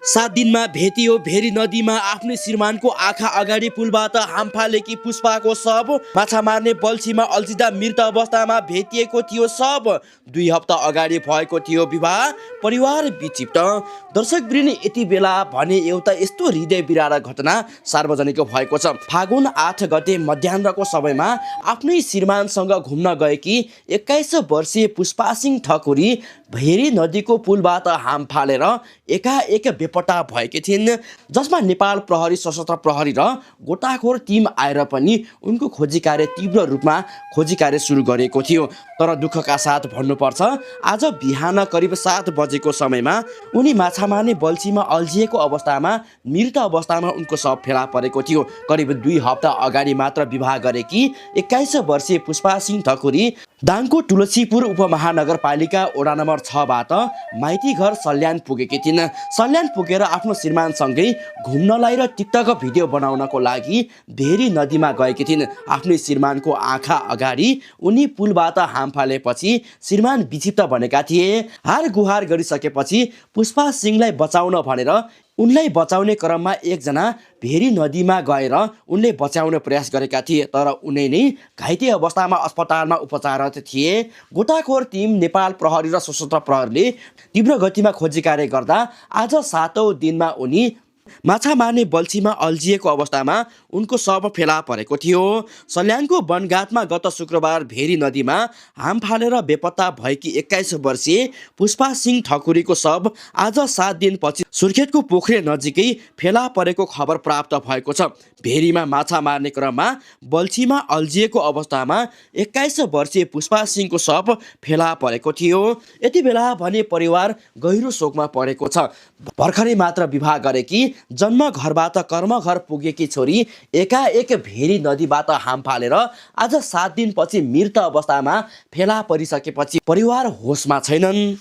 7 दिनमा भेटियो भेरी नदीमा आफ्नै श्रीमानको आँखा अगाडि पुलबाट हाम फालेकी पुष्पाको शव। माछा मार्ने बल्छीमा अल्झिँदा मृत अवस्थामा भेटिएको थियो शव। 2 हप्ता अगाडि भएको थियो विवाह, परिवार विक्षिप्त। दर्शकवृन्द, यति बेला भने एउटा यस्तो हृदय बिरारक घटना सार्वजनिक भएको छ। फागुन 8 गते मध्याह्नको समयमा आफ्नै श्रीमानसँग घुम्न गएकी 21 वर्षीय पुष्पा सिंह ठकुरी भेरी नदीको पुलबाट हाम फालेर एकाएक बेपत्ता भएकी थिइन्, जसमा नेपाल प्रहरी, सशस्त्र प्रहरी र गोताखोर टिम आएर पनि उनको खोजी कार्य तीव्र रूपमा खोजी कार्य सुरु गरेको थियो। तर दुःखका साथ भन्नुपर्छ, आज बिहान करिब 7 बजेको समयमा उनी माछा मार्ने बल्छीमा अल्झिएको अवस्थामा मृत अवस्थामा उनको शव फेला परेको थियो। करिब 2 हप्ता अगाडि मात्र विवाह गरेकी 21 वर्षीय पुष्पा सिंह ठकुरी दाङको तुलसीपुर उपमहानगरपालिका वडा नम्बर 6 बाट माइती घर सल्यान पुगेकी थिइन्। सल्यान पुगेर आफ्नो श्रीमानसँगै घुम्नलाई र टिकटक भिडियो बनाउनको लागि भेरी नदीमा गएकी थिइन्। आफ्नै श्रीमानको आँखा अगाडि उनी पुलबाट हाम फालेपछि श्रीमान विक्षिप्त बनेका थिए। हार गुहार गरिसकेपछि पुष्पा सिंहलाई बचाउन भनेर उनलाई बचाउने क्रममा एकजना भेरी नदीमा गएर उनले बचाउने प्रयास गरेका थिए, तर उनी नै घाइते अवस्थामा अस्पतालमा उपचाररत थिए। गोताखोर टिम, नेपाल प्रहरी र सशस्त्र प्रहरीले तीव्र गतिमा खोजी कार्य गर्दा आज 7औं दिनमा उनी माछा मार्ने बल्छीमा अल्झिएको अवस्थामा उनको शव फेला परेको थियो। सल्यानको वनगाँठमा गत शुक्रबार भेरी नदीमा हाम फालेर बेपत्ता भएकी 21 वर्षीय पुष्पा सिंह ठकुरीको शव आज 7 दिनपछि सुर्खेतको पोखरे नजिकै फेला परेको खबर प्राप्त भएको छ। भेरीमा माछा मार्ने क्रममा बल्छीमा अल्झिएको अवस्थामा 21 वर्षीय पुष्पा सिंहको शव फेला परेको थियो। यति बेला भने परिवार गहिरो शोकमा परेको छ। भर्खरै मात्र विवाह गरेकी, जन्म घरबाट कर्मघर पुगेकी छोरी एकाएक भेरी नदीबाट हाम फालेर आज 7 दिनपछि मृत अवस्थामा फेला परिसकेपछि परिवार होसमा छैनन्।